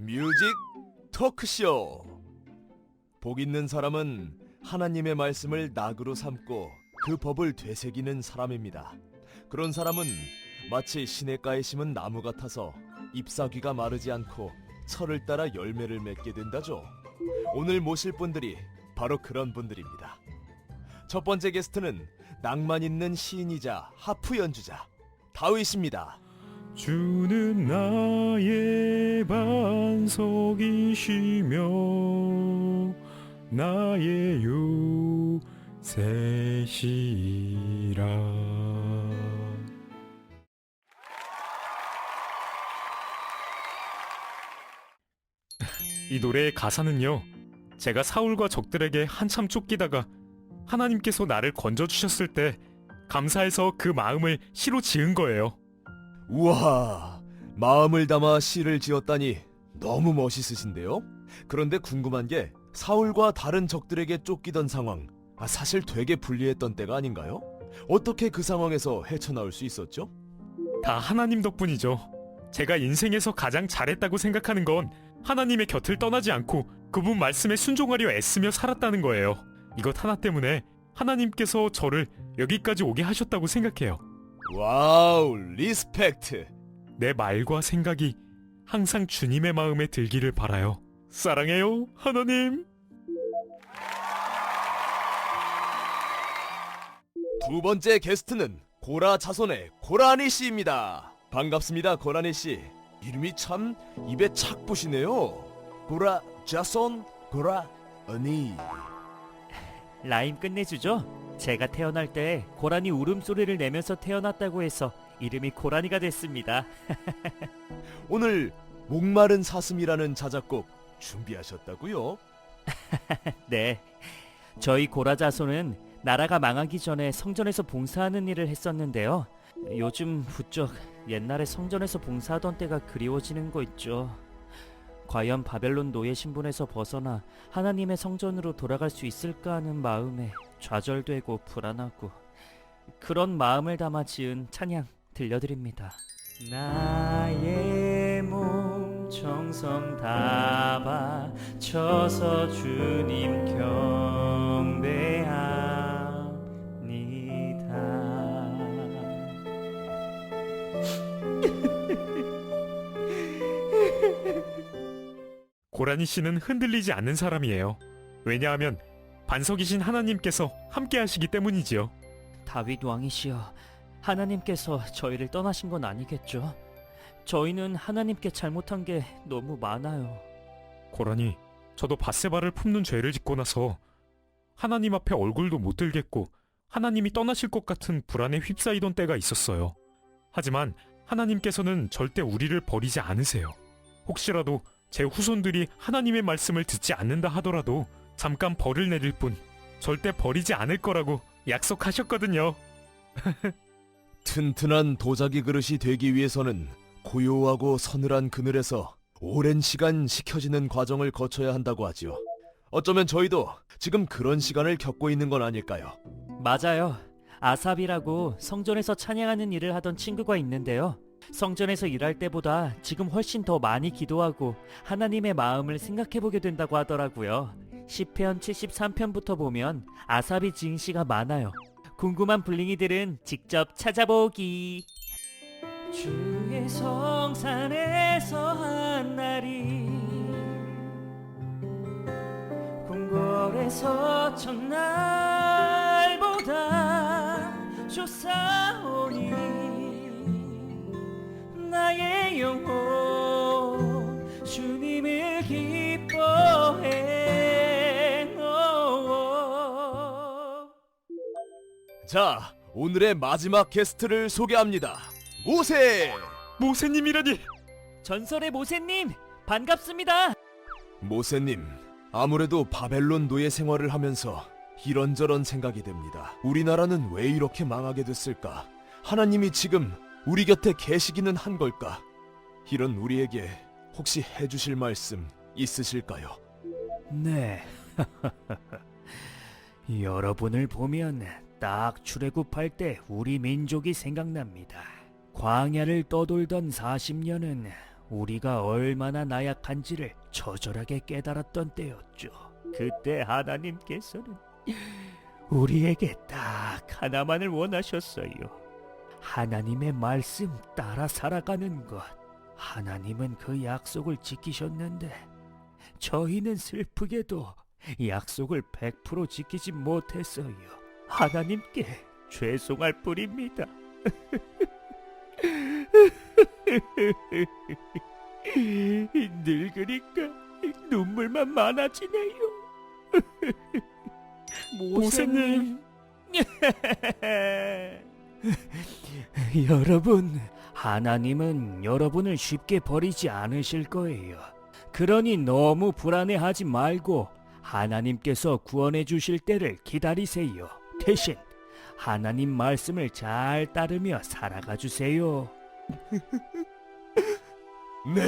뮤직 토크쇼. 복 있는 사람은 하나님의 말씀을 낙으로 삼고 그 법을 되새기는 사람입니다. 그런 사람은 마치 시냇가에 심은 나무 같아서 잎사귀가 마르지 않고 철을 따라 열매를 맺게 된다죠. 오늘 모실 분들이 바로 그런 분들입니다. 첫 번째 게스트는 낭만 있는 시인이자 하프 연주자 다윗입니다. 주는 나의 반석이시며 나의 요새시라. 이 노래의 가사는요, 제가 사울과 적들에게 한참 쫓기다가 하나님께서 나를 건져주셨을 때 감사해서 그 마음을 시로 지은 거예요. 우와, 마음을 담아 시를 지었다니 너무 멋있으신데요? 그런데 궁금한 게 사울과 다른 적들에게 쫓기던 상황, 사실 되게 불리했던 때가 아닌가요? 어떻게 그 상황에서 헤쳐나올 수 있었죠? 다 하나님 덕분이죠. 제가 인생에서 가장 잘했다고 생각하는 건 하나님의 곁을 떠나지 않고 그분 말씀에 순종하려 애쓰며 살았다는 거예요. 이것 하나 때문에 하나님께서 저를 여기까지 오게 하셨다고 생각해요. 와우, 리스펙트. 내 말과 생각이 항상 주님의 마음에 들기를 바라요. 사랑해요, 하나님. 두 번째 게스트는 고라 자손의 고라니 씨입니다. 반갑습니다, 고라니 씨. 이름이 참 입에 착 붙이네요. 고라 자손 고라니. 라임 끝내주죠? 제가 태어날 때 고라니 울음소리를 내면서 태어났다고 해서 이름이 고라니가 됐습니다. 오늘 목마른 사슴이라는 자작곡 준비하셨다고요? 네, 저희 고라 자손은 나라가 망하기 전에 성전에서 봉사하는 일을 했었는데요. 요즘 부쩍 옛날에 성전에서 봉사하던 때가 그리워지는 거 있죠. 과연 바벨론 노예 신분에서 벗어나 하나님의 성전으로 돌아갈 수 있을까 하는 마음에 좌절되고 불안하고, 그런 마음을 담아 지은 찬양 들려드립니다. 나의 몸 정성 다 바쳐서 주님 고라니 씨는 흔들리지 않는 사람이에요. 왜냐하면 반석이신 하나님께서 함께 하시기 때문이지요. 다윗 왕이시여, 하나님께서 저희를 떠나신 건 아니겠죠? 저희는 하나님께 잘못한 게 너무 많아요. 고라니, 저도 밧세바를 품는 죄를 짓고 나서 하나님 앞에 얼굴도 못 들겠고 하나님이 떠나실 것 같은 불안에 휩싸이던 때가 있었어요. 하지만 하나님께서는 절대 우리를 버리지 않으세요. 혹시라도 제 후손들이 하나님의 말씀을 듣지 않는다 하더라도 잠깐 벌을 내릴 뿐 절대 버리지 않을 거라고 약속하셨거든요. 튼튼한 도자기 그릇이 되기 위해서는 고요하고 서늘한 그늘에서 오랜 시간 식혀지는 과정을 거쳐야 한다고 하지요. 어쩌면 저희도 지금 그런 시간을 겪고 있는 건 아닐까요? 맞아요. 아삽이라고 성전에서 찬양하는 일을 하던 친구가 있는데요. 성전에서 일할 때보다 지금 훨씬 더 많이 기도하고 하나님의 마음을 생각해보게 된다고 하더라고요. 시편 73편부터 보면 아삽이 지은 시가 많아요. 궁금한 블링이들은 직접 찾아보기. 주의 성산에서 한 날이 궁궐에서 첫날보다 좋사오니 나의 영혼 주님을 기뻐해. 자, 오늘의 마지막 게스트를 소개합니다. 모세! 모세님이라니! 전설의 모세님, 반갑습니다. 모세님, 아무래도 바벨론 노예 생활을 하면서 이런저런 생각이 듭니다. 우리나라는 왜 이렇게 망하게 됐을까? 하나님이 지금 우리 곁에 계시기는 한 걸까? 이런 우리에게 혹시 해주실 말씀 있으실까요? 네. 여러분을 보면 딱 출애굽할 때 우리 민족이 생각납니다. 광야를 떠돌던 40년은 우리가 얼마나 나약한지를 처절하게 깨달았던 때였죠. 그때 하나님께서는 우리에게 딱 하나만을 원하셨어요. 하나님의 말씀 따라 살아가는 것. 하나님은 그 약속을 지키셨는데 저희는 슬프게도 약속을 100% 지키지 못했어요. 하나님께 죄송할 뿐입니다. 늙으니까 눈물만 많아지네요. 모세님. 여러분, 하나님은 여러분을 쉽게 버리지 않으실 거예요. 그러니 너무 불안해하지 말고 하나님께서 구원해 주실 때를 기다리세요. 대신 하나님 말씀을 잘 따르며 살아가 주세요. 네,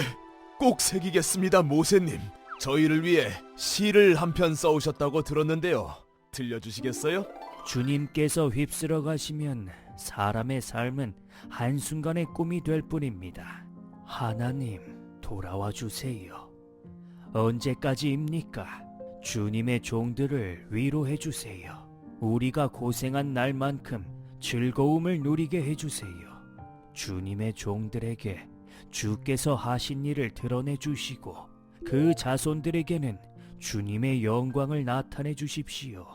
꼭 새기겠습니다, 모세님. 저희를 위해 시를 한 편 써오셨다고 들었는데요. 들려주시겠어요? 주님께서 휩쓸어 가시면 사람의 삶은 한순간의 꿈이 될 뿐입니다. 하나님, 돌아와 주세요. 언제까지입니까? 주님의 종들을 위로해 주세요. 우리가 고생한 날만큼 즐거움을 누리게 해주세요. 주님의 종들에게 주께서 하신 일을 드러내 주시고 그 자손들에게는 주님의 영광을 나타내 주십시오.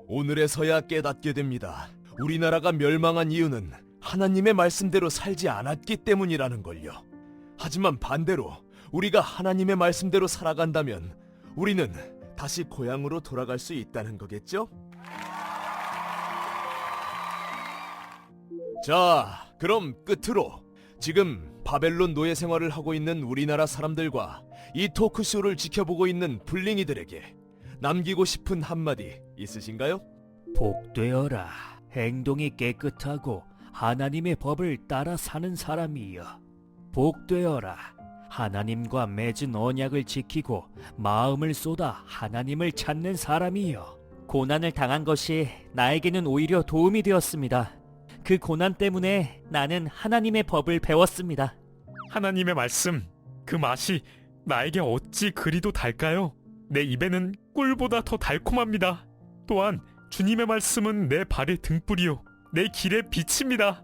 오늘에서야 깨닫게 됩니다. 우리나라가 멸망한 이유는 하나님의 말씀대로 살지 않았기 때문이라는 걸요. 하지만 반대로 우리가 하나님의 말씀대로 살아간다면 우리는 다시 고향으로 돌아갈 수 있다는 거겠죠? 자, 그럼 끝으로 지금 바벨론 노예 생활을 하고 있는 우리나라 사람들과 이 토크쇼를 지켜보고 있는 블링이들에게 남기고 싶은 한마디 있으신가요? 복되어라. 행동이 깨끗하고 하나님의 법을 따라 사는 사람이여. 복되어라. 하나님과 맺은 언약을 지키고 마음을 쏟아 하나님을 찾는 사람이여. 고난을 당한 것이 나에게는 오히려 도움이 되었습니다. 그 고난 때문에 나는 하나님의 법을 배웠습니다. 하나님의 말씀, 그 맛이 나에게 어찌 그리도 달까요? 내 입에는 꿀보다 더 달콤합니다. 또한 주님의 말씀은 내 발의 등불이요 내 길의 빛입니다.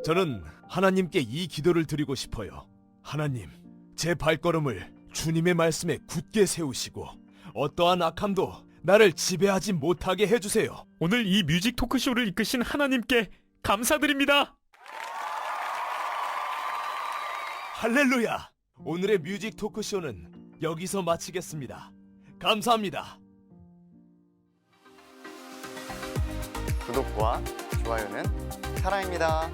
저는 하나님께 이 기도를 드리고 싶어요. 하나님, 제 발걸음을 주님의 말씀에 굳게 세우시고 어떠한 악함도 나를 지배하지 못하게 해주세요. 오늘 이 뮤직 토크쇼를 이끄신 하나님께 감사드립니다. 할렐루야! 오늘의 뮤직 토크쇼는 여기서 마치겠습니다. 감사합니다. 구독과 좋아요는 사랑입니다.